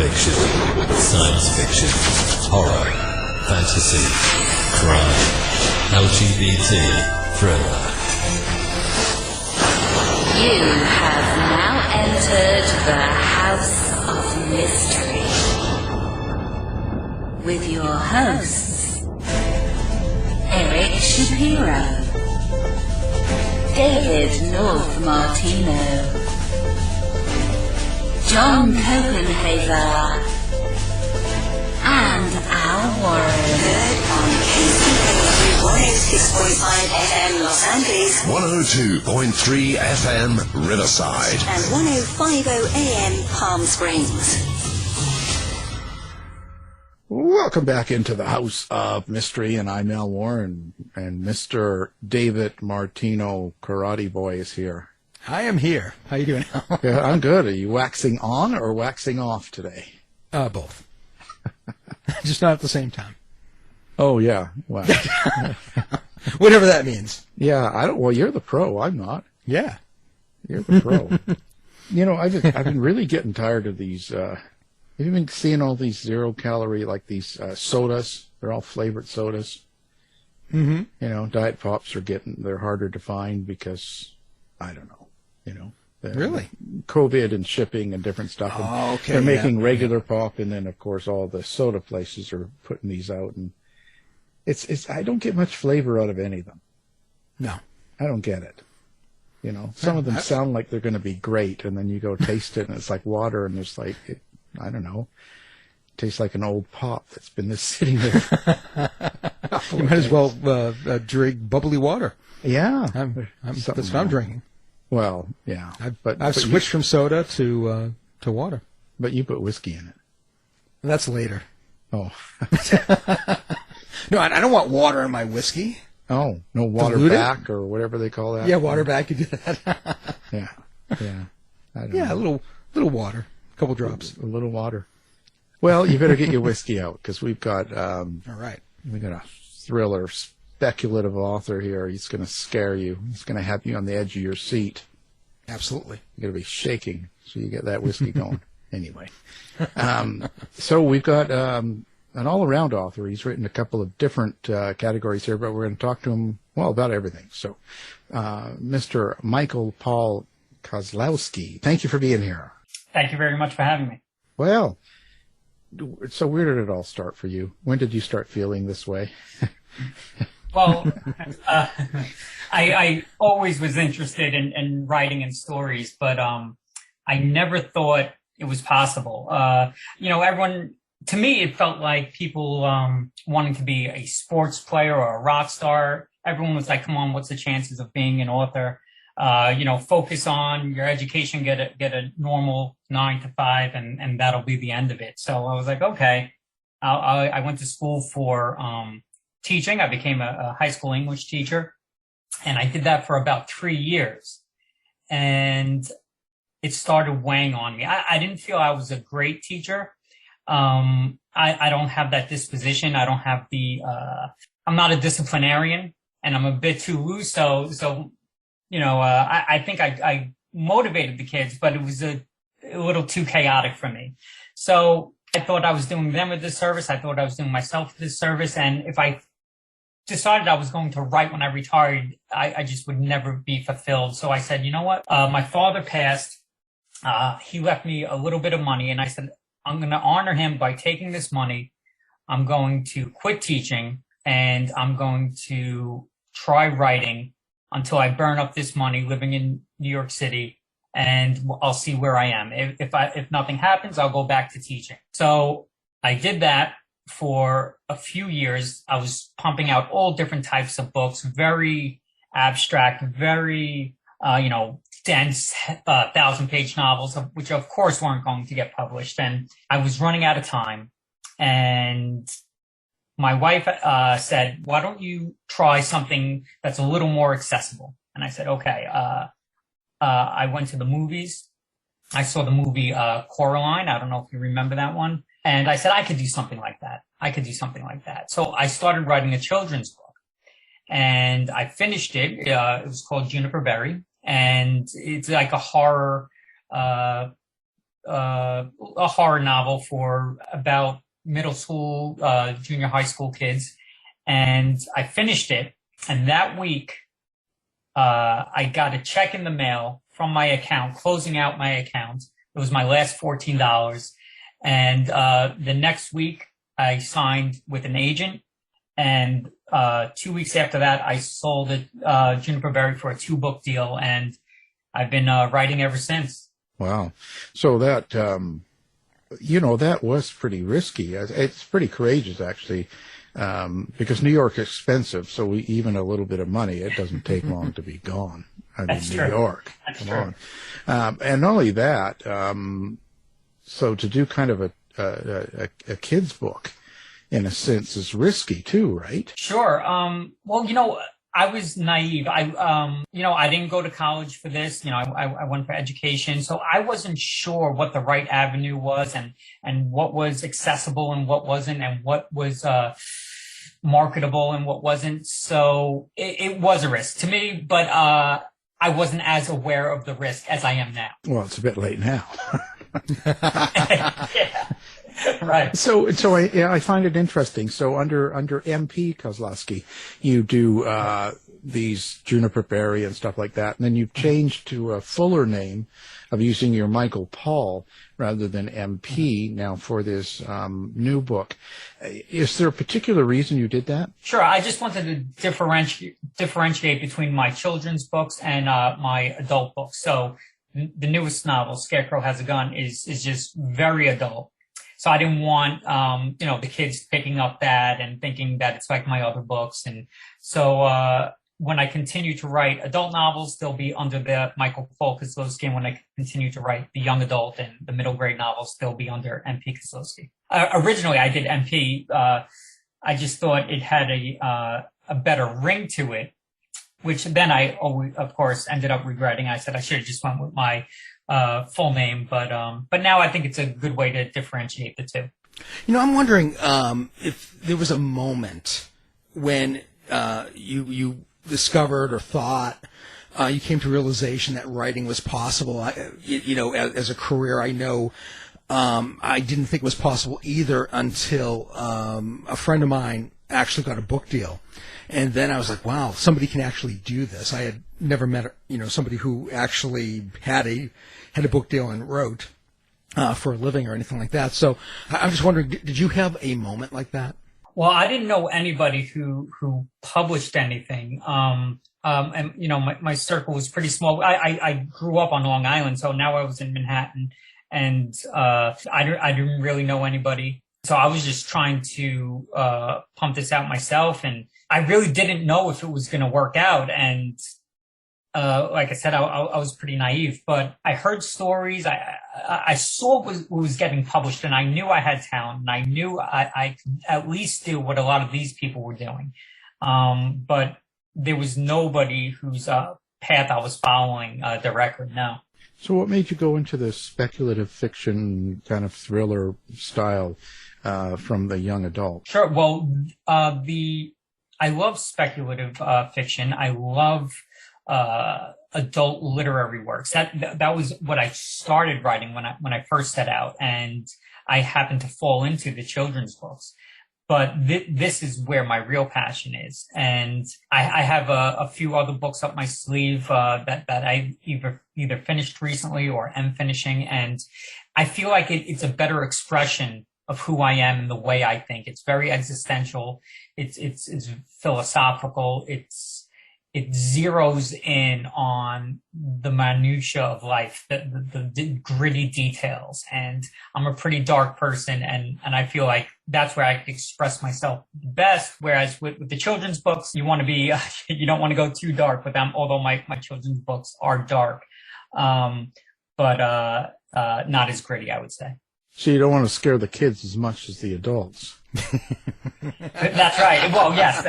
fiction, science fiction, horror, fantasy, crime, LGBT, thriller. You have now entered the House of Mystery with your hosts, Eric Shapiro, David North Martino, John Copenhaver, and Al Warren. Heard on KCAW 106.5 FM Los Angeles, 102.3 FM Riverside, and 105.0 AM Palm Springs. Welcome back into the House of Mystery, and I'm Al Warren, and Mr. David Martino, Karate Boy, is here. I am here. How you doing, Al? Yeah, I'm good. Are you waxing on or waxing off today? Both. Just not at the same time. Oh, yeah. Wow. Whatever that means. Yeah, well, you're the pro. I'm not. Yeah. You're the pro. You know, I've been really getting tired of these, have you been seeing all these zero-calorie, like these sodas? They're all flavored sodas. Mm-hmm. You know, Diet Pops they're harder to find because, I don't know, you know. Really? COVID and shipping and different stuff. And oh, okay. They're making regular pop, and then, of course, all the soda places are putting these out. And it's I don't get much flavor out of any of them. No. I don't get it. You know, some of them sound like they're going to be great, and then you go taste it, and it's like water, and it's like, I don't know, it tastes like an old pop that's been just sitting there. You might as well drink bubbly water. Yeah. That's what I'm drinking. Well, yeah. I've switched from soda to water. But you put whiskey in it. That's later. Oh. No, I don't want water in my whiskey. Oh, no water back or whatever they call that. Yeah, water back. You do that. Yeah. I don't know. A little water, a couple drops. A little water. Well, you better get your whiskey out because we've got. All right. We got a thriller, speculative author here. He's going to scare you. He's going to have you on the edge of your seat. Absolutely. You're going to be shaking, so you get that whiskey going. Anyway, so we've got an all-around author. He's written a couple of different categories here, but we're going to talk to him, well, about everything. So, Mr. Michael Paul Kozlowsky, thank you for being here. Thank you very much for having me. Well, so where did it all start for you? When did you start feeling this way? Well, I always was interested in writing and stories, but I never thought it was possible. Everyone, to me, it felt like people wanting to be a sports player or a rock star. Everyone was like, come on, what's the chances of being an author? Focus on your education, get a normal 9 to 5, and that'll be the end of it. So I was like, okay. I went to school for teaching. I became a high school English teacher, and I did that for about 3 years. And it started weighing on me. I didn't feel I was a great teacher. I don't have that disposition. I don't have I'm not a disciplinarian, and I'm a bit too loose. So I think I motivated the kids, but it was a little too chaotic for me. So I thought I was doing them a disservice. I thought I was doing myself a disservice. And if I decided I was going to write when I retired, I just would never be fulfilled. So I said, you know what? My father passed. He left me a little bit of money, and I said, I'm going to honor him by taking this money. I'm going to quit teaching, and I'm going to try writing until I burn up this money living in New York City, and I'll see where I am. If nothing happens, I'll go back to teaching. So I did that for a few years. I was pumping out all different types of books, very abstract, very, dense, 1,000-page novels, which of course weren't going to get published. And I was running out of time. And my wife said, why don't you try something that's a little more accessible? And I said, okay. I went to the movies. I saw the movie Coraline. I don't know if you remember that one. And I said, I could do something like that. So I started writing a children's book. And I finished it. It was called Juniper Berry. And it's like a horror a horror novel for about middle school, junior high school kids, and I finished it. And that week, I got a check in the mail from my account, closing out my account. It was my last $14. And the next week, I signed with an agent. And 2 weeks after that, I sold it, Juniper Berry, for a 2-book deal. And I've been writing ever since. Wow. So that, that was pretty risky. It's pretty courageous, actually, because New York's expensive. So even a little bit of money, it doesn't take long to be gone. I mean, New York. Come on. And not only that, so to do kind of a kid's book, in a sense, is risky too, right? Sure. Well, I was naive. I didn't go to college for this. I went for education. So I wasn't sure what the right avenue was and what was accessible and what wasn't, and what was marketable and what wasn't. So it was a risk to me, but I wasn't as aware of the risk as I am now. Well, it's a bit late now. Yeah. Right. So I find it interesting. So under MP Kozlowsky, you do these Juniper Berry and stuff like that, and then you've changed to a fuller name of using your Michael Paul rather than MP now for this new book. Is there a particular reason you did that? Sure. I just wanted to differentiate between my children's books and my adult books. So the newest novel, Scarecrow Has a Gun, is just very adult. So I didn't want, the kids picking up that and thinking that it's like my other books. And so when I continue to write adult novels, they'll be under the Michael Paul Kozlowsky. And when I continue to write the young adult and the middle grade novels, they'll be under MP Kozlowsky. Originally, I did MP. I just thought it had a better ring to it, which then I, of course, ended up regretting. I said I should have just went with my full name, but now I think it's a good way to differentiate the two. I'm wondering if there was a moment when you discovered or thought you came to realization that writing was possible. As a career, I know I didn't think it was possible either until a friend of mine actually got a book deal. And then I was like, wow, somebody can actually do this. I had never met, somebody who actually had a book deal and wrote for a living or anything like that. So I'm just wondering, did you have a moment like that? Well, I didn't know anybody who published anything. And my circle was pretty small. I grew up on Long Island, so now I was in Manhattan, and I didn't really know anybody. So I was just trying to pump this out myself, and I really didn't know if it was going to work out. And like I said, I was pretty naive, but I heard stories. I saw what was getting published, and I knew I had talent, and I knew I could at least do what a lot of these people were doing. But there was nobody whose path I was following directly. No. So what made you go into the speculative fiction kind of thriller style from the young adult? Sure. Well, I love speculative fiction. I love adult literary works. That was what I started writing when I first set out, and I happened to fall into the children's books. But this is where my real passion is, and I have a few other books up my sleeve that I either finished recently or am finishing, and I feel like it's a better expression of who I am and the way I think. It's very existential. It's philosophical. It zeroes in on the minutia of life, the gritty details. And I'm a pretty dark person, and I feel like that's where I can express myself best. Whereas with the children's books, you want to be, you don't want to go too dark with them, although my children's books are dark, but not as gritty, I would say. So you don't want to scare the kids as much as the adults. That's right. Well, yes,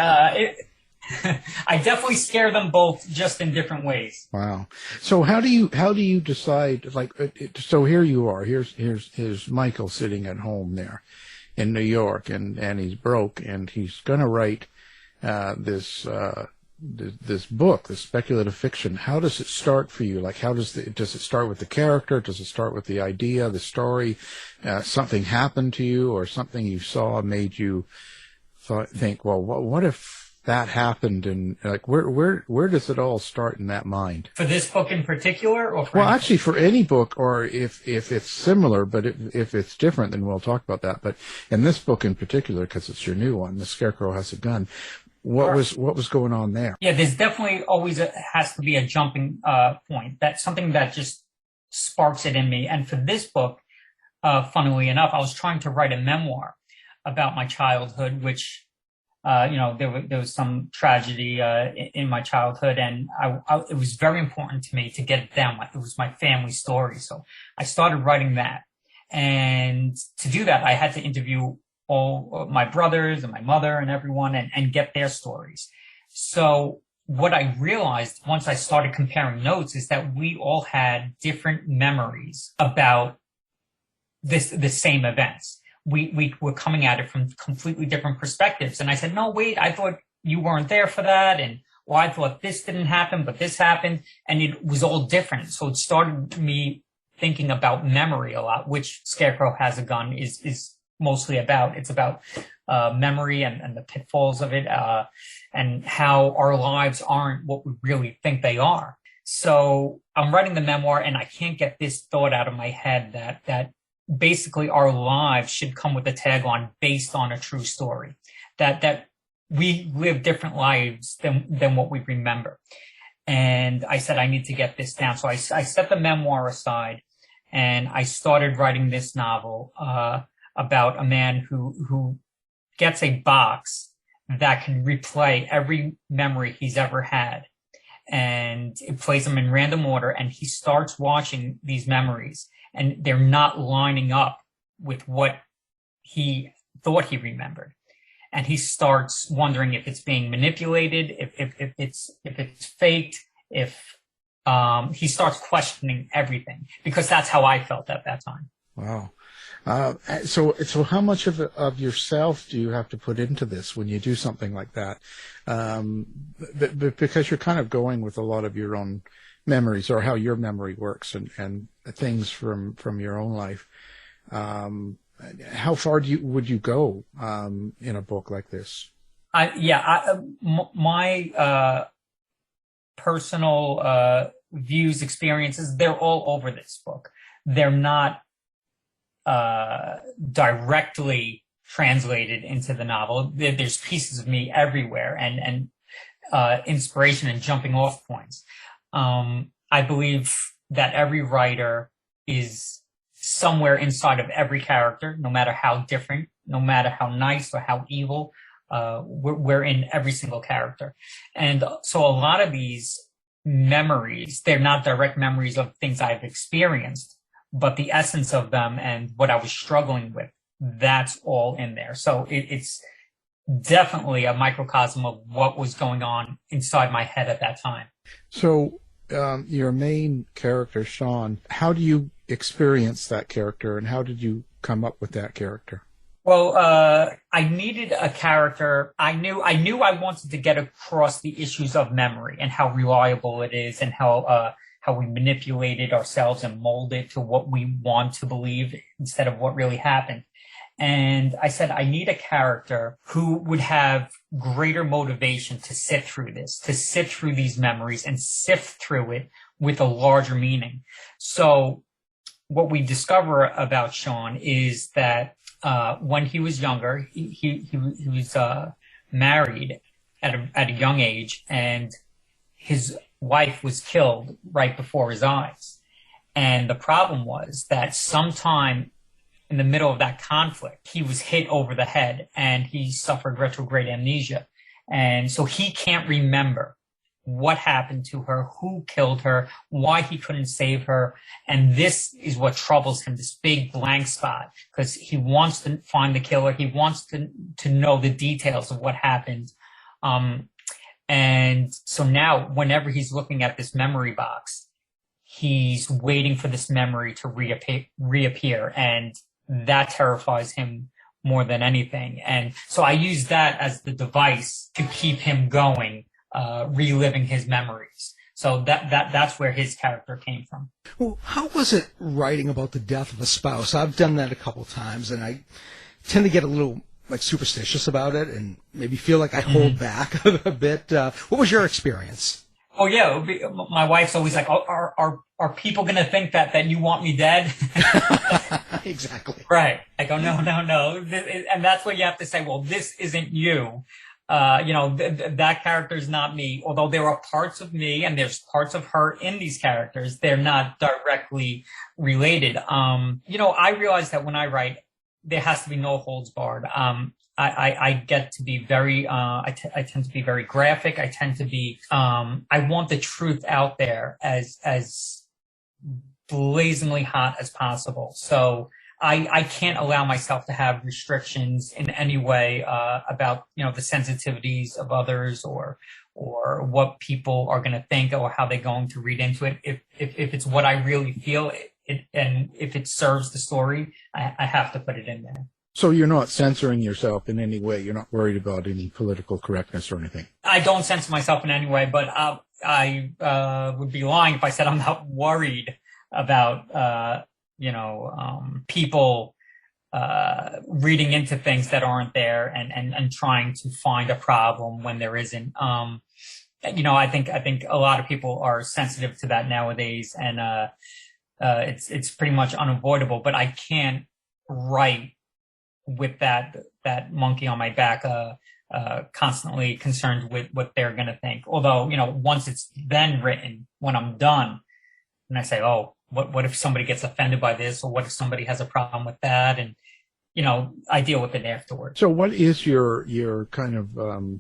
I definitely scare them both, just in different ways. Wow. So how do you decide? Like, so here you are. Here's Michael sitting at home there in New York, and he's broke, and he's going to write this this book, this speculative fiction, how does it start for you? Like, does it start with the character? Does it start with the idea, the story? Something happened to you, or something you saw made you think, well, what if that happened? And like, where does it all start in that mind? For this book in particular, or for actually for any book, or if it's similar, but if it's different, then we'll talk about that. But in this book in particular, because it's your new one, The Scarecrow Has a Gun, what was going on there? Yeah, there's definitely always has to be a jumping point. That's something that just sparks it in me. And for this book, funnily enough, I was trying to write a memoir about my childhood, which there was some tragedy in my childhood, and it was very important to me to get it down. It was my family story, so I started writing that. And to do that, I had to interview all my brothers and my mother and everyone, and get their stories. So what I realized once I started comparing notes is that we all had different memories about the same events. We were coming at it from completely different perspectives. And I said, no, wait, I thought you weren't there for that. And, well, I thought this didn't happen, but this happened. And it was all different. So it started me thinking about memory a lot, which Scarecrow Has a Gun is mostly about. It's about memory and the pitfalls of it, and how our lives aren't what we really think they are. So I'm writing the memoir, and I can't get this thought out of my head that basically our lives should come with a tagline based on a true story, that we live different lives than what we remember. And I said, I need to get this down. So I set the memoir aside, and I started writing this novel about a man who gets a box that can replay every memory he's ever had. And it plays them in random order, and he starts watching these memories, and they're not lining up with what he thought he remembered. And he starts wondering if it's being manipulated, if it's faked, if he starts questioning everything, because that's how I felt at that time. Wow. So how much of yourself do you have to put into this when you do something like that? Because you're kind of going with a lot of your own memories, or how your memory works, and things from your own life. How far would you go in a book like this? My personal views, experiences, they're all over this book. They're not directly translated into the novel. There's pieces of me everywhere, and inspiration and jumping off points. I believe that every writer is somewhere inside of every character, no matter how different, no matter how nice or how evil. We're in every single character. And so a lot of these memories, they're not direct memories of things I've experienced, but the essence of them and what I was struggling with, that's all in there. So it's definitely a microcosm of what was going on inside my head at that time. So your main character, Sean, how do you experience that character, and how did you come up with that character? Well, I needed a character. I knew I wanted to get across the issues of memory and how reliable it is, and how we manipulated ourselves and mold it to what we want to believe instead of what really happened. And I said, I need a character who would have greater motivation to sit through this, to sit through these memories and sift through it with a larger meaning. So what we discover about Sean is that when he was younger, he was married at a young age, and his wife was killed right before his eyes. And the problem was that sometime in the middle of that conflict, he was hit over the head, and he suffered retrograde amnesia. And so he can't remember what happened to her, who killed her, why he couldn't save her. And this is what troubles him, this big blank spot, because he wants to find the killer. He wants to know the details of what happened. And so now whenever he's looking at this memory box, he's waiting for this memory to reappear. And that terrifies him more than anything. And so I use that as the device to keep him going reliving his memories. So that's where his character came from. Well, how was it writing about the death of a spouse? I've done that a couple times, and I tend to get a little superstitious about it, and maybe feel like I hold back a bit. What was your experience? Oh yeah, my wife's always like, oh, are people going to think that you want me dead? Exactly. Right. I go, no. And that's what you have to say. Well, this isn't you. That character is not me. Although there are parts of me and there's parts of her in these characters, they're not directly related. I realize that when I write, there has to be no holds barred. I get to be very, I tend to be very graphic. I tend to be, I want the truth out there as blazingly hot as possible. So I can't allow myself to have restrictions in any way, about, the sensitivities of others or what people are going to think or how they're going to read into it. If it's what I really feel and if it serves the story, I have to put it in there. So you're not censoring yourself in any way. You're not worried about any political correctness or anything. I don't censor myself in any way, but I would be lying if I said I'm not worried about, people reading into things that aren't there and trying to find a problem when there isn't. I think a lot of people are sensitive to that nowadays, and it's pretty much unavoidable. But I can't write with that monkey on my back, constantly concerned with what they're going to think. Although, once it's then written, when I'm done, and I say, oh, what if somebody gets offended by this, or what if somebody has a problem with that? And, I deal with it afterwards. So what is your kind of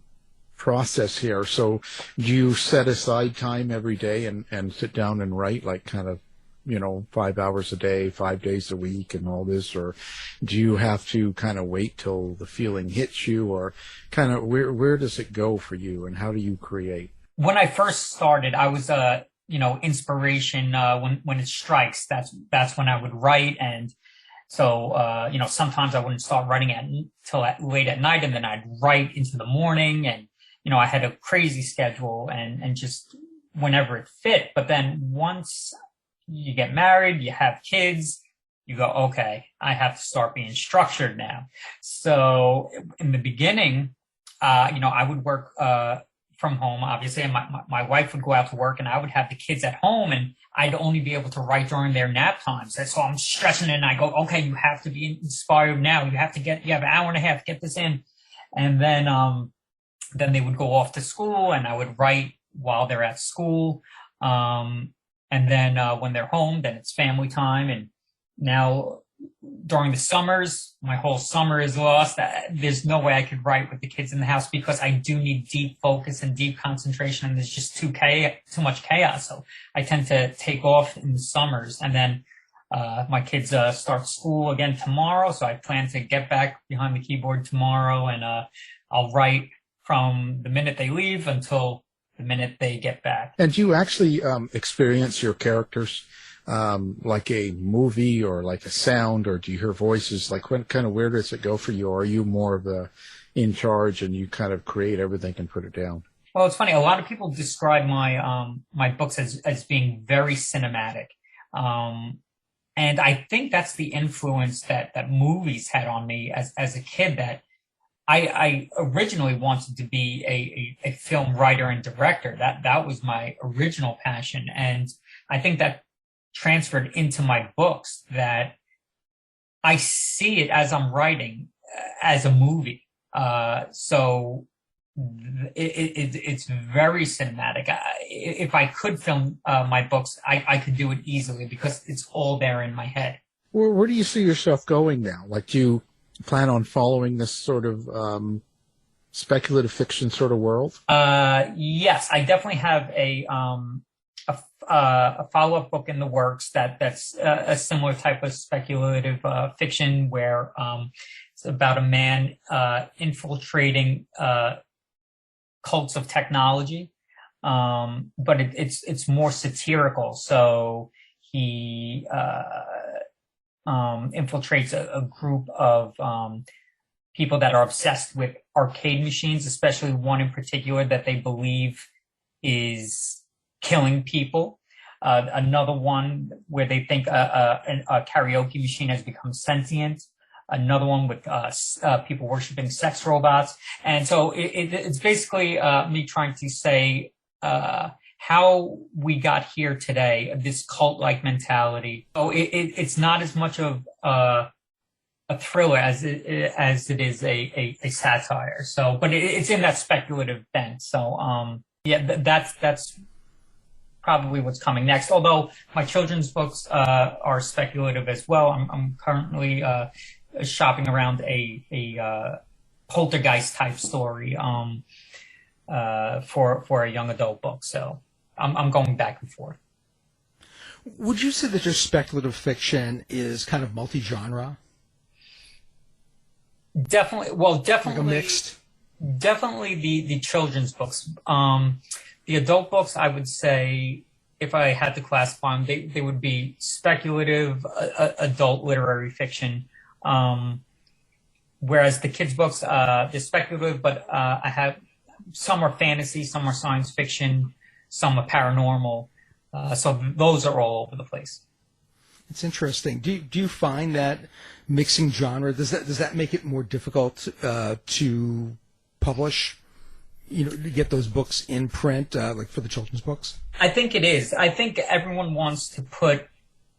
process here? So do you set aside time every day and sit down and write, like kind of, 5 hours a day, 5 days a week and all this? Or do you have to kind of wait till the feeling hits you, or kind of where does it go for you, and how do you create? When I first started, I was, inspiration, when it strikes, that's when I would write. And so, sometimes I wouldn't start writing till late at night, and then I'd write into the morning. And, I had a crazy schedule and just whenever it fit. But then once you get married, you have kids, you go, okay, I have to start being structured now. So in the beginning, I would work from home, obviously, and my wife would go out to work, and I would have the kids at home, and I'd only be able to write during their nap times. So I'm stressing it, and I go, okay, you have to be inspired now. You have an hour and a half to get this in. And then they would go off to school, and I would write while they're at school. And then when they're home, then it's family time. And now during the summers, my whole summer is lost. There's no way I could write with the kids in the house, because I do need deep focus and deep concentration, and there's just too much chaos. So I tend to take off in the summers. And then my kids start school again tomorrow, so I plan to get back behind the keyboard tomorrow, and I'll write from the minute they leave until the minute they get back. And do you actually experience your characters like a movie or like a sound, or do you hear voices? Like, where does it go for you? Or are you more of the in charge and you kind of create everything and put it down? Well, it's funny. A lot of people describe my books as being very cinematic. And I think that's the influence that movies had on me as a kid, that I originally wanted to be a film writer and director. That was my original passion. And I think that transferred into my books, that I see it as I'm writing as a movie. So it's very cinematic. If I could film my books, I could do it easily, because it's all there in my head. Where do you see yourself going now? Like, do you plan on following this sort of speculative fiction sort of world? Yes, I definitely have a follow-up book in the works that's a similar type of speculative fiction, where it's about a man infiltrating cults of technology, but it's more satirical. So he infiltrates a group of people that are obsessed with arcade machines, especially one in particular that they believe is killing people. Another one where they think a karaoke machine has become sentient. Another one with people worshiping sex robots. And so it's basically me trying to say how we got here today, this cult-like mentality. So it's not as much of a thriller as it is a satire. So, but it's in that speculative bent. So, that's probably what's coming next. Although my children's books are speculative as well. I'm currently shopping around a poltergeist type story for a young adult book. So I'm going back and forth. Would you say that your speculative fiction is kind of multi-genre? Definitely. Like a mixed? Definitely the children's books. The adult books, I would say, if I had to classify them, they would be speculative, adult literary fiction. Whereas the kids' books, they're speculative, but I have some are fantasy, some are science fiction, some are paranormal. So those are all over the place. It's interesting. Do you find that mixing genre does that make it more difficult to publish? You know, to get those books in print, like for the children's books? I think it is. I think everyone wants to put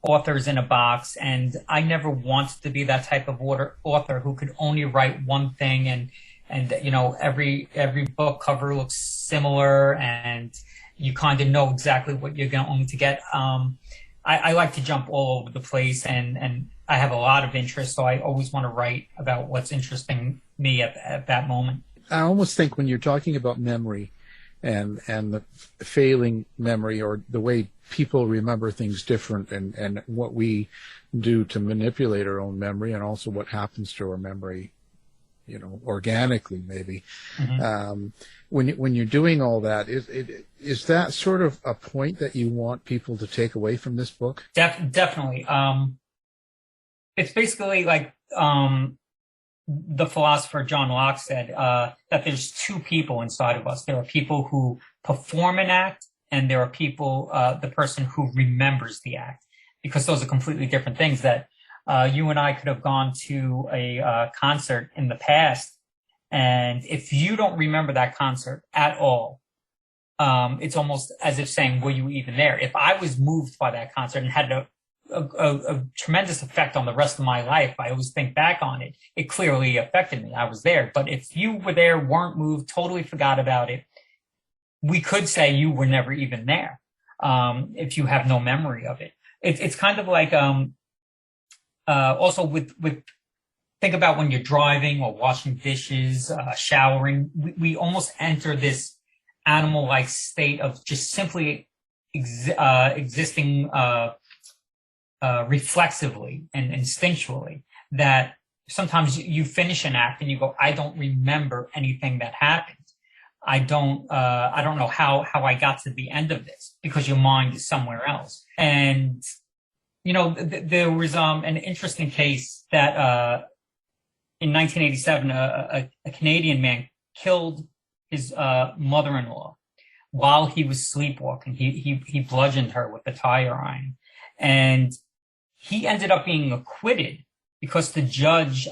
authors in a box, and I never wanted to be that type of author who could only write one thing, and you know, every book cover looks similar, and you kind of know exactly what you're going to get. I like to jump all over the place, and I have a lot of interest, so I always want to write about what's interesting me at that moment. I almost think when you're talking about memory and the failing memory, or the way people remember things different, and what we do to manipulate our own memory, and also what happens to our memory, you know, organically maybe. Mm-hmm. When you're doing all that, is that sort of a point that you want people to take away from this book? Definitely. It's basically like the philosopher John Locke said, that there's two people inside of us. There are people who perform an act, and there are people, the person who remembers the act, because those are completely different things. That you and I could have gone to a concert in the past, and if you don't remember that concert at all, it's almost as if saying, were you even there? If I was moved by that concert and had a tremendous effect on the rest of my life, I always think back on it, it clearly affected me. I was there. But if you were there, weren't moved, totally forgot about it, we could say you were never even there, if you have no memory of it. It's kind of like also with think about when you're driving or washing dishes, showering, we almost enter this animal-like state of just simply existing reflexively and instinctually, that sometimes you finish an act and you go, I don't remember anything that happened. I don't know how I got to the end of this, because your mind is somewhere else. And, you know, there was an interesting case that in 1987, a Canadian man killed his mother-in-law while he was sleepwalking. He bludgeoned her with a tire iron. And he ended up being acquitted because the judge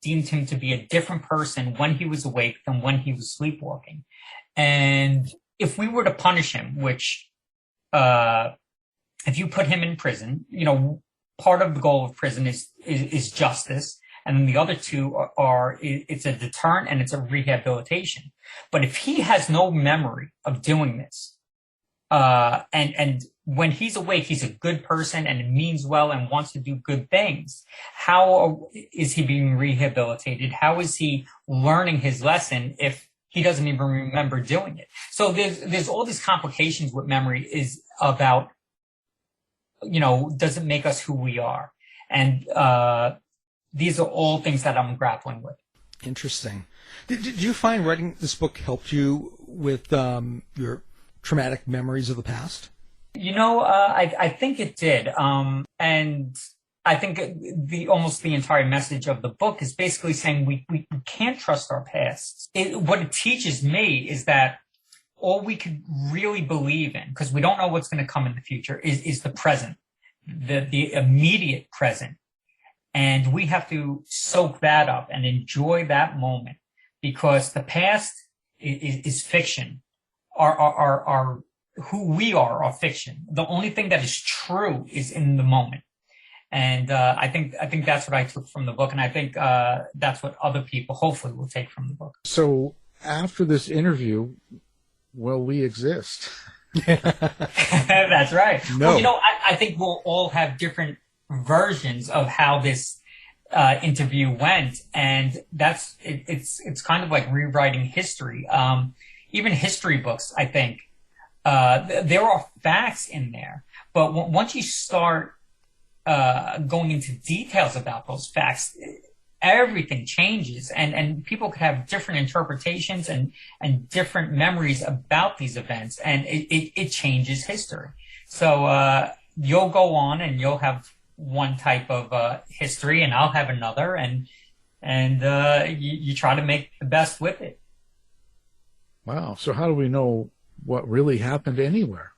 deemed him to be a different person when he was awake than when he was sleepwalking. And if we were to punish him, which if you put him in prison, you know, part of the goal of prison is justice. And then the other two are it's a deterrent and it's a rehabilitation. But if he has no memory of doing this, and when he's awake, he's a good person and means well and wants to do good things, how is he being rehabilitated? How is he learning his lesson if he doesn't even remember doing it? So there's all these complications with memory, is about, you know, does it make us who we are? And these are all things that I'm grappling with. Interesting. Did you find writing this book helped you with your traumatic memories of the past? You know, I think it did. And I think almost the entire message of the book is basically saying we can't trust our pasts. What it teaches me is that all we could really believe in, because we don't know what's going to come in the future, is the present, the immediate present. And we have to soak that up and enjoy that moment, because the past is fiction. Our who we are fiction. The only thing that is true is in the moment. And I think that's what I took from the book, and I think that's what other people hopefully will take from the book. So after this interview, will we exist? That's right. No. Well, I think we'll all have different versions of how this interview went, and it's kind of like rewriting history. Even history books, I think, there are facts in there, but once you start going into details about those facts, everything changes, and people could have different interpretations and different memories about these events, and it changes history. So you'll go on and you'll have one type of history, and I'll have another, and you try to make the best with it. Wow. So how do we know what really happened anywhere?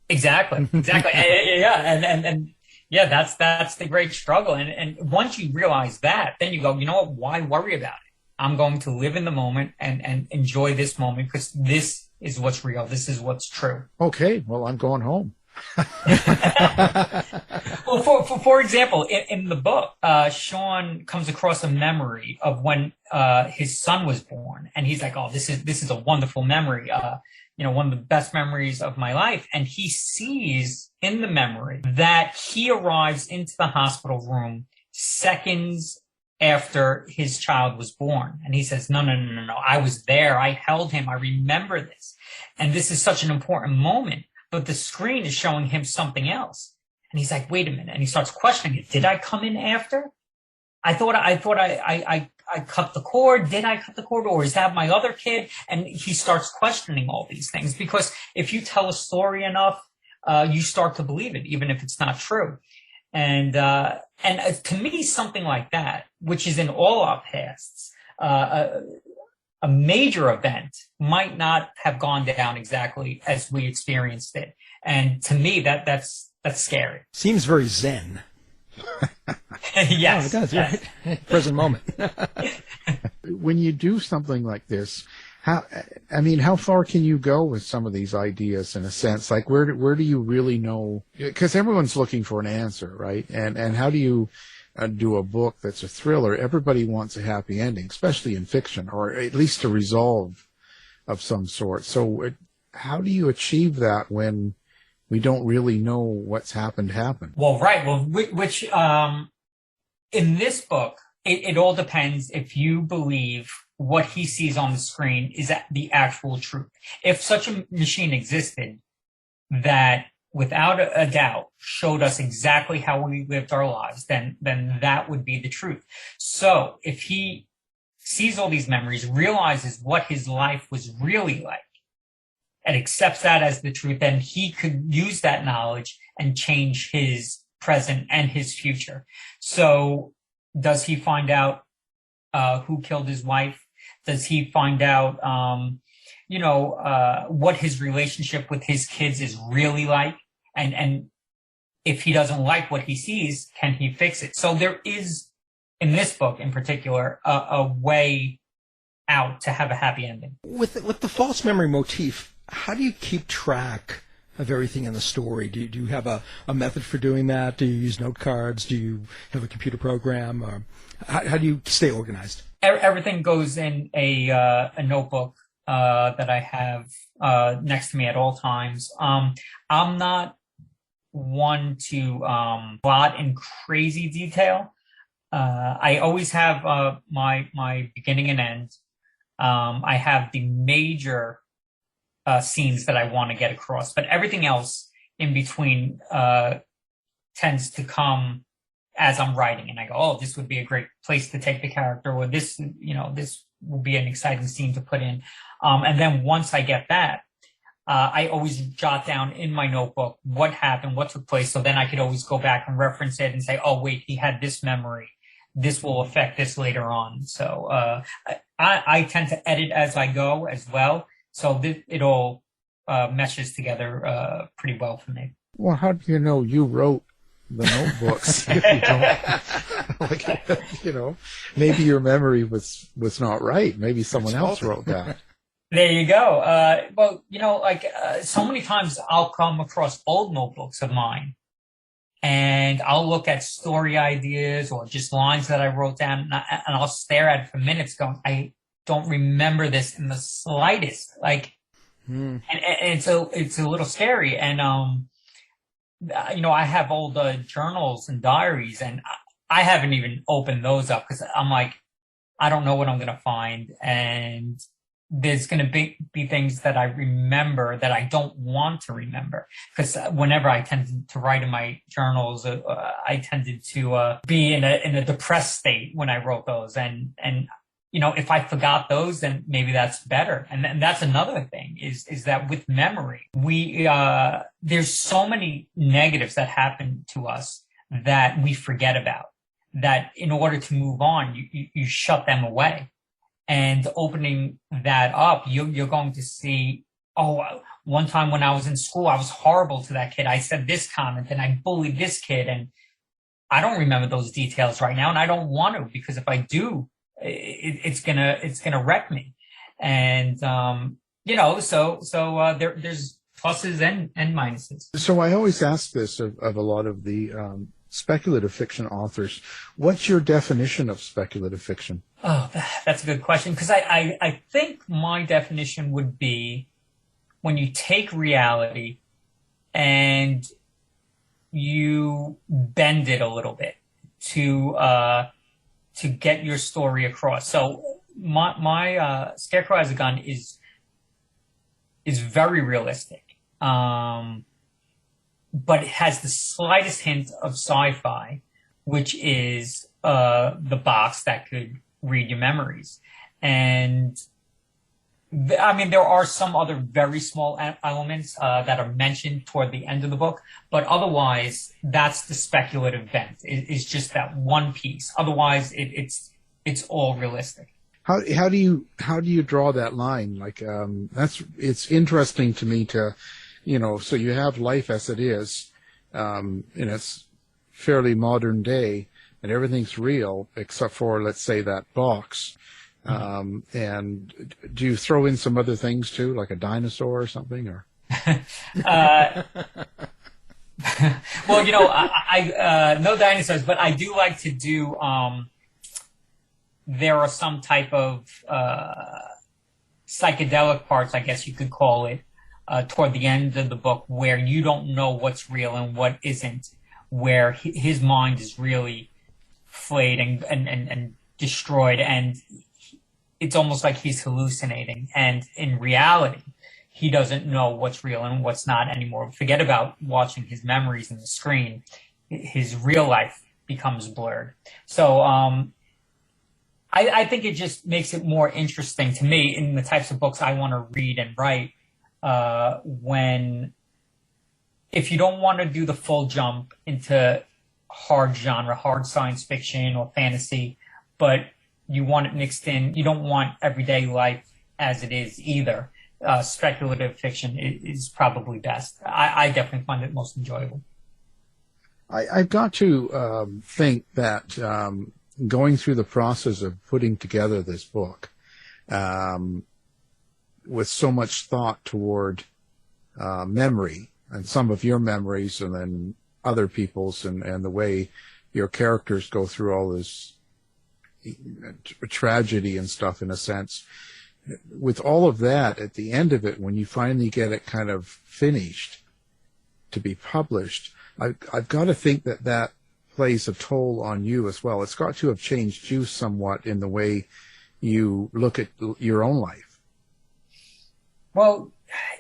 Exactly. Yeah. And yeah, that's the great struggle. And once you realize that, then you go, you know what, why worry about it? I'm going to live in the moment and enjoy this moment, because this is what's real. This is what's true. Okay. Well, I'm going home. Well, for example, in the book, Sean comes across a memory of when his son was born, and he's like, "Oh, this is a wonderful memory. One of the best memories of my life." And he sees in the memory that he arrives into the hospital room seconds after his child was born, and he says, "No, I was there. I held him. I remember this, and this is such an important moment." But the screen is showing him something else. And he's like, wait a minute. And he starts questioning it. Did I come in after? I thought I cut the cord. Did I cut the cord? Or is that my other kid? And he starts questioning all these things, because if you tell a story enough, you start to believe it, even if it's not true. And to me, something like that, which is in all our pasts, a major event might not have gone down exactly as we experienced it. And to me, that's scary. Seems very zen. Yes. Oh, it does, yeah. Present moment. When you do something like this, how far can you go with some of these ideas, in a sense? Like, where do you really know? Because everyone's looking for an answer, right? And how do you do a book that's a thriller? Everybody wants a happy ending, especially in fiction, or at least a resolve of some sort. So how do you achieve that when we don't really know what's happened? Well, right. Well, which in this book, it all depends if you believe what he sees on the screen is the actual truth. If such a machine existed that without a doubt showed us exactly how we lived our lives, then that would be the truth. So if he sees all these memories, realizes what his life was really like, and accepts that as the truth, then he could use that knowledge and change his present and his future. So does he find out who killed his wife? Does he find out what his relationship with his kids is really like, and if he doesn't like what he sees, can he fix it? So there is, in this book in particular, a way out to have a happy ending. With the false memory motif, how do you keep track of everything in the story? Do you have a method for doing that? Do you use note cards? Do you have a computer program? Or how do you stay organized? Everything goes in a notebook that I have next to me at all times. I'm not one to plot in crazy detail. I always have my beginning and end. I have the major scenes that I want to get across, but everything else in between tends to come as I'm writing, and I go, oh, this would be a great place to take the character, or this will be an exciting scene to put in. And then once I get that, I always jot down in my notebook what happened, what took place, so then I could always go back and reference it and say, oh, wait, he had this memory. This will affect this later on. So I tend to edit as I go as well, so it all meshes together pretty well for me. Well, how do you know you wrote the notebooks if you don't? Like, you know, maybe your memory was not right. Maybe someone else wrote that. There you go. Well, you know, like so many times I'll come across old notebooks of mine, and I'll look at story ideas or just lines that I wrote down, and I'll stare at it for minutes going, I don't remember this in the slightest. Like, and so it's a little scary. And, you know, I have old journals and diaries, and I haven't even opened those up because I'm like, I don't know what I'm going to find. And there's going to be things that I remember that I don't want to remember, because whenever I tended to write in my journals, I tended to be in a depressed state when I wrote those. And you know, if I forgot those, then maybe that's better. And that's another thing is that with memory, there's so many negatives that happen to us that we forget about, that in order to move on, you shut them away. And opening that up, you're going to see, oh, one time when I was in school, I was horrible to that kid. I said this comment and I bullied this kid. And I don't remember those details right now. And I don't want to, because if I do, it's gonna wreck me. And, you know, so there's pluses and minuses. So I always ask this of a lot of the speculative fiction authors. What's your definition of speculative fiction? Oh, that's a good question, because I think my definition would be when you take reality and you bend it a little bit to get your story across. So my Scarecrow as a Gun is very realistic, but it has the slightest hint of sci-fi, which is the box that could read your memories. And I mean, there are some other very small elements that are mentioned toward the end of the book, but otherwise, that's the speculative bent. It's just that one piece. Otherwise, it's all realistic. How do you draw that line? Like, it's interesting to me to, you know, so you have life as it is, and it's fairly modern day, and everything's real except for, let's say, that box. And do you throw in some other things too, like a dinosaur or something, or? Well, you know, I no dinosaurs, but I do like to do. There are some type of psychedelic parts, I guess you could call it, toward the end of the book, where you don't know what's real and what isn't, where his mind is really flayed and destroyed, and it's almost like he's hallucinating. And in reality, he doesn't know what's real and what's not anymore. Forget about watching his memories in the screen. His real life becomes blurred. So I think it just makes it more interesting to me in the types of books I want to read and write, if you don't want to do the full jump into hard genre, hard science fiction or fantasy, but you want it mixed in. You don't want everyday life as it is either. Speculative fiction is probably best. I definitely find it most enjoyable. I've got to think that going through the process of putting together this book with so much thought toward memory, and some of your memories and then other people's, and the way your characters go through all this tragedy and stuff, in a sense, with all of that at the end of it, when you finally get it kind of finished to be published, I've got to think that plays a toll on you as well. It's got to have changed you somewhat in the way you look at your own life. Well,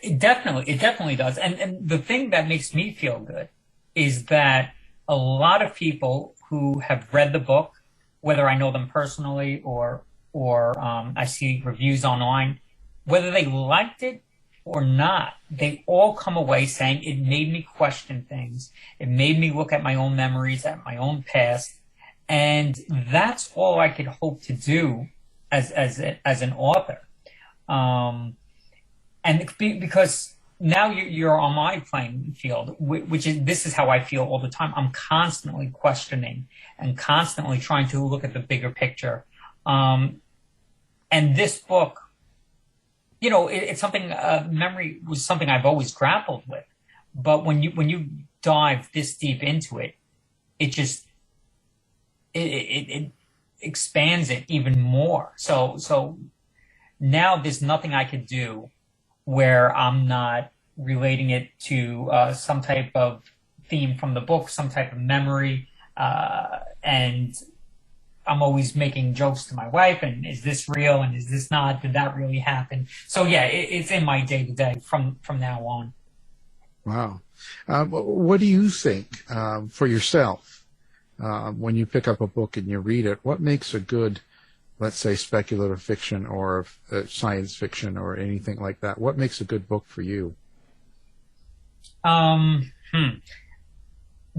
it definitely does. And the thing that makes me feel good is that a lot of people who have read the book, whether I know them personally or I see reviews online, whether they liked it or not, they all come away saying it made me question things. It made me look at my own memories, at my own past. And that's all I could hope to do as an author. Because now you're on my playing field, this is how I feel all the time. I'm constantly questioning and constantly trying to look at the bigger picture. And this book, it's something, memory was something I've always grappled with. But when you dive this deep into it, it expands it even more. So now there's nothing I could do where I'm not relating it to some type of theme from the book, some type of memory, and I'm always making jokes to my wife, and is this real, and is this not? Did that really happen? So yeah, it's in my day-to-day from now on. Wow. What do you think for yourself when you pick up a book and you read it? What makes a good, let's say, speculative fiction or science fiction or anything like that? What makes a good book for you?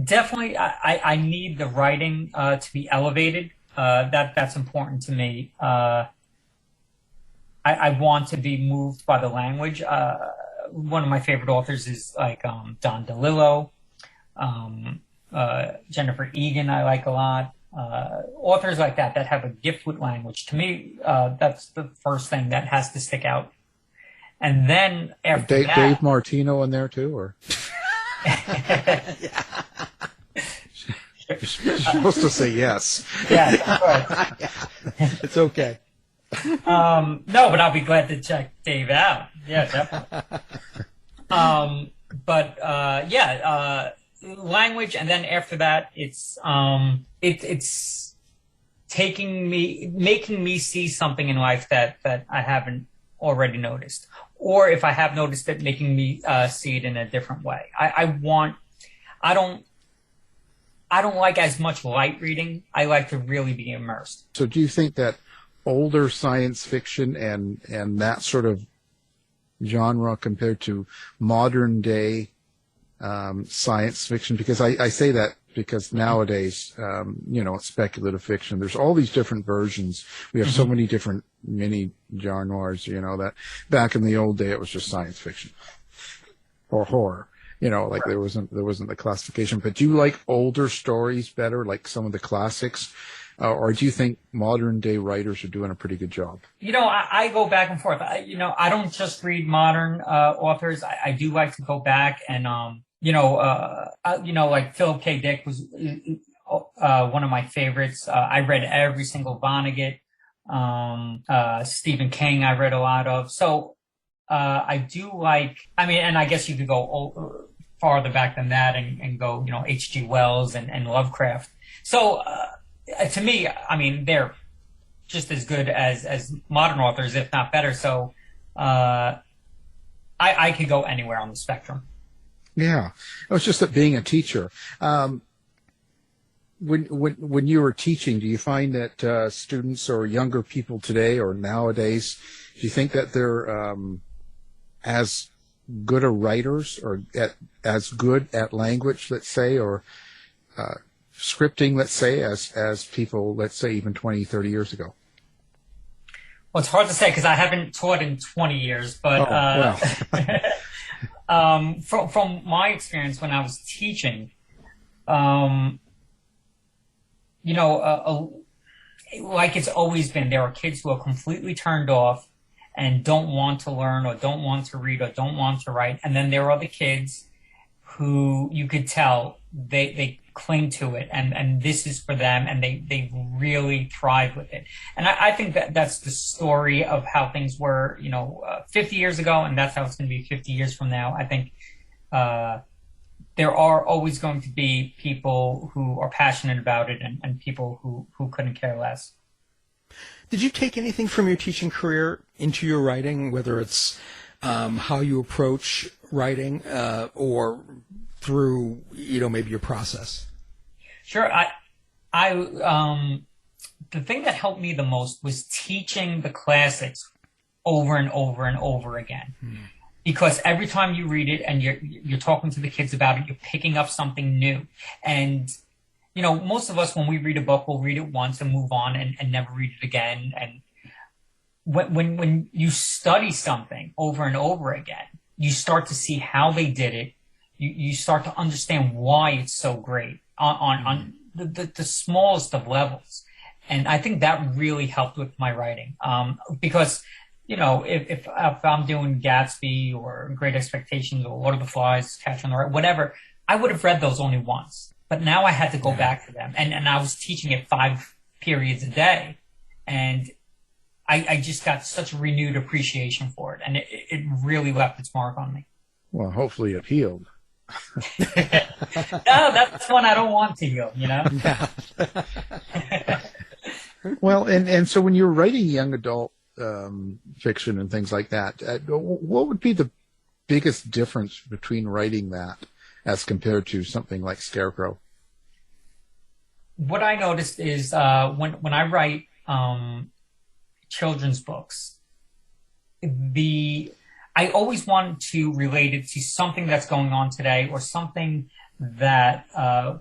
Definitely, I need the writing to be elevated. That's important to me. I want to be moved by the language. One of my favorite authors is like Don DeLillo, Jennifer Egan. I like a lot. Authors like that have a gift with language. To me, that's the first thing that has to stick out. And then after that, Dave Martino in there too, or you're supposed to say yes. Yeah, It's okay. no, but I'll be glad to check Dave out. Yeah, definitely. Language, and then after that, it's making me see something in life that I haven't already noticed, or if I have noticed it, making me see it in a different way. I don't like as much light reading. I like to really be immersed. So do you think that older science fiction and that sort of genre compared to modern day science fiction, because I say that because nowadays, it's speculative fiction. There's all these different versions. We have so many different mini genres, that back in the old day, it was just science fiction or horror, right. there wasn't the classification. But do you like older stories better, like some of the classics? Or do you think modern day writers are doing a pretty good job? I go back and forth. I don't just read modern authors. I do like to go back and, like Philip K. Dick was one of my favorites. I read every single Vonnegut. Stephen King I read a lot of. So I do like, and I guess you could go farther back than that and go, H.G. Wells and Lovecraft. So to me, they're just as good as modern authors, if not better. So I could go anywhere on the spectrum. Yeah, it was just that being a teacher. When you were teaching, do you find that students or younger people today or nowadays, do you think that they're as good a writers or as good at language, let's say, or scripting, let's say, as people, let's say, even 20, 30 years ago? Well, it's hard to say because I haven't taught in 20 years, but from my experience when I was teaching, like it's always been, there are kids who are completely turned off and don't want to learn or don't want to read or don't want to write. And then there are the kids who you could tell they cling to it and this is for them and they really thrive with it. And I think that's the story of how things were, 50 years ago, and that's how it's going to be 50 years from now. I think there are always going to be people who are passionate about it and people who couldn't care less. Did you take anything from your teaching career into your writing, whether it's how you approach writing or through, maybe your process? Sure. I the thing that helped me the most was teaching the classics over and over and over again. because every time you read it and you're talking to the kids about it, you're picking up something new. And most of us, when we read a book, we'll read it once and move on and never read it again. And when you study something over and over again, you start to see how they did it. You start to understand why it's so great on the smallest of levels. And I think that really helped with my writing. Because, if I'm doing Gatsby or Great Expectations or Lord of the Flies, Catcher in the Rye, whatever, I would have read those only once. But now I had to go back to them. And I was teaching it 5 periods a day. And I just got such a renewed appreciation for it. And it really left its mark on me. Well, hopefully it healed. No, that's one I don't want to heal, Well, and so when you're writing young adult fiction and things like that, what would be the biggest difference between writing that as compared to something like Scarecrow? What I noticed is when I write children's books, I always want to relate it to something that's going on today or something that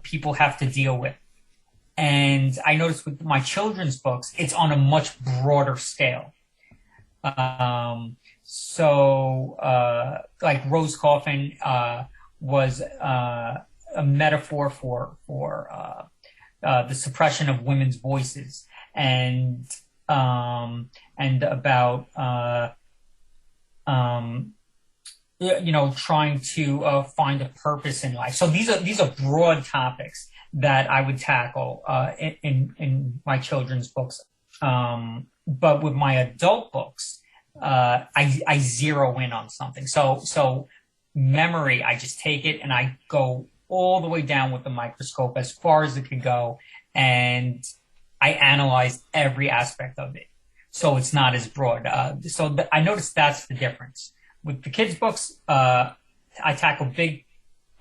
people have to deal with. And I noticed with my children's books, it's on a much broader scale. Like Rose Coffin was a metaphor for the suppression of women's voices and about trying to find a purpose in life. So these are broad topics that I would tackle in my children's books. But with my adult books, I zero in on something. So memory, I just take it and I go all the way down with the microscope as far as it could go, and I analyze every aspect of it. So it's not as broad. I noticed that's the difference. With the kids' books, I tackle big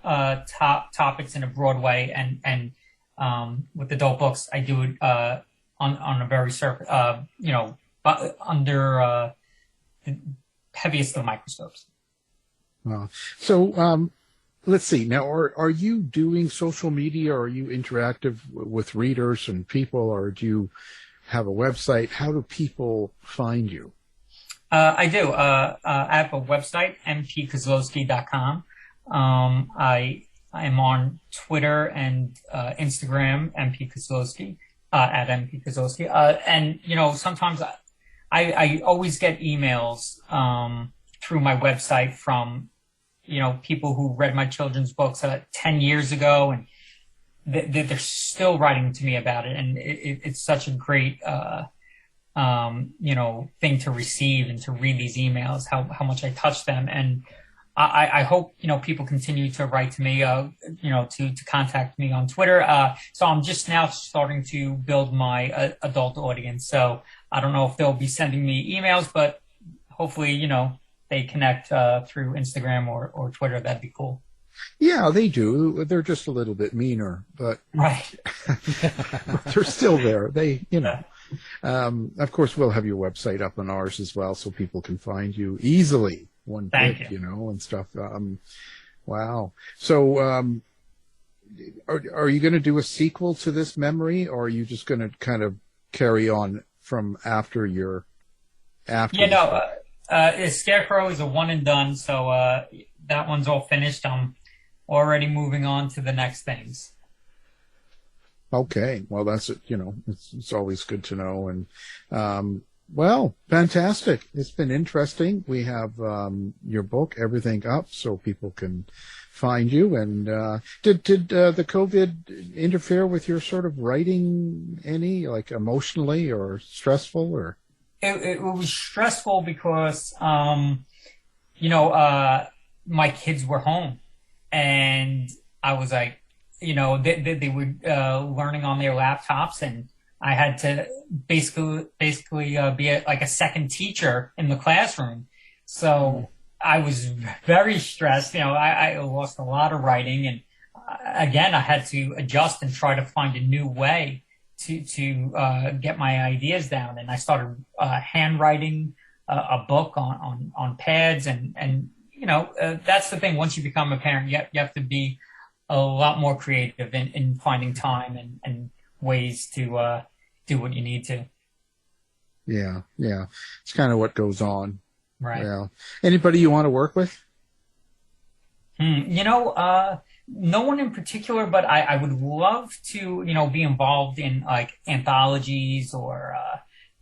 topics in a broad way, and with adult books, I do it on a very surface, under the heaviest of microscopes. So let's see. Now, are you doing social media? Or are you interactive with readers and people, or do you have a website? How do people find you? I do. I have a website, mpkozlowsky.com. I am on Twitter and Instagram, mpkozlowsky, at mpkozlowsky. And, sometimes I always get emails through my website from, people who read my children's books 10 years ago, and they're still writing to me about it. And it's such a great, thing to receive and to read these emails, how much I touch them. And I hope, people continue to write to me, to contact me on Twitter. So I'm just now starting to build my adult audience. So I don't know if they'll be sending me emails, but hopefully, they connect through Instagram or Twitter. That'd be cool. Yeah, they do. They're just a little bit meaner, but right. They're still there. Of course, we'll have your website up on ours as well, so people can find you easily. One click, and stuff. Wow. So, are you going to do a sequel to this memory, or are you just going to kind of carry on from after your? Scarecrow is a one and done, so that one's all finished. I'm already moving on to the next things. Okay, well, that's it. It's always good to know. And well, fantastic. It's been interesting. We have your book, everything up, so people can find you. And did the COVID interfere with your sort of writing any, like emotionally or stressful, or? It was stressful because my kids were home, and I was like, they were learning on their laptops, and I had to basically be like a second teacher in the classroom. So I was very stressed. I lost a lot of writing, and again, I had to adjust and try to find a new way to get my ideas down. And I started handwriting a book on pads, and that's the thing. Once you become a parent, you have to be a lot more creative in finding time and ways to do what you need to. Yeah. It's kind of what goes on. Right. Yeah. Anybody you want to work with? No one in particular, but I would love to, be involved in like anthologies or,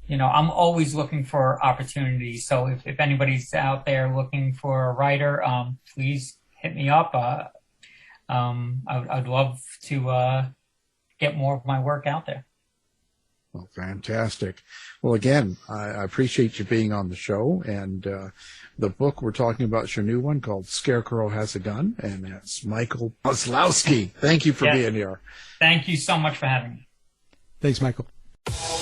I'm always looking for opportunities. So if anybody's out there looking for a writer, please hit me up. I'd love to get more of my work out there. Well, fantastic. Well, again, I appreciate you being on the show. And the book we're talking about is your new one called Scarecrow Has a Gun, and that's Michael Kozlowsky. Thank you for being here. Thank you so much for having me. Thanks, Michael.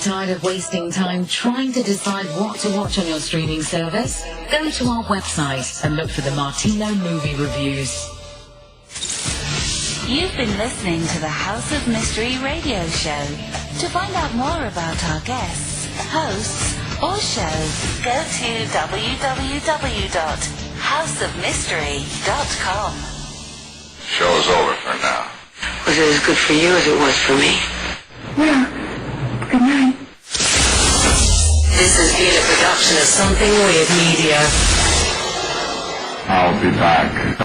Tired of wasting time trying to decide what to watch on your streaming service? Go to our website and look for the Martino Movie Reviews. You've been listening to the House of Mystery radio show. To find out more about our guests, hosts, or shows, go to www.houseofmystery.com. Show's over for now. Was it as good for you as it was for me? Yeah. Good night. This has been a production of Something Weird Media. I'll be back.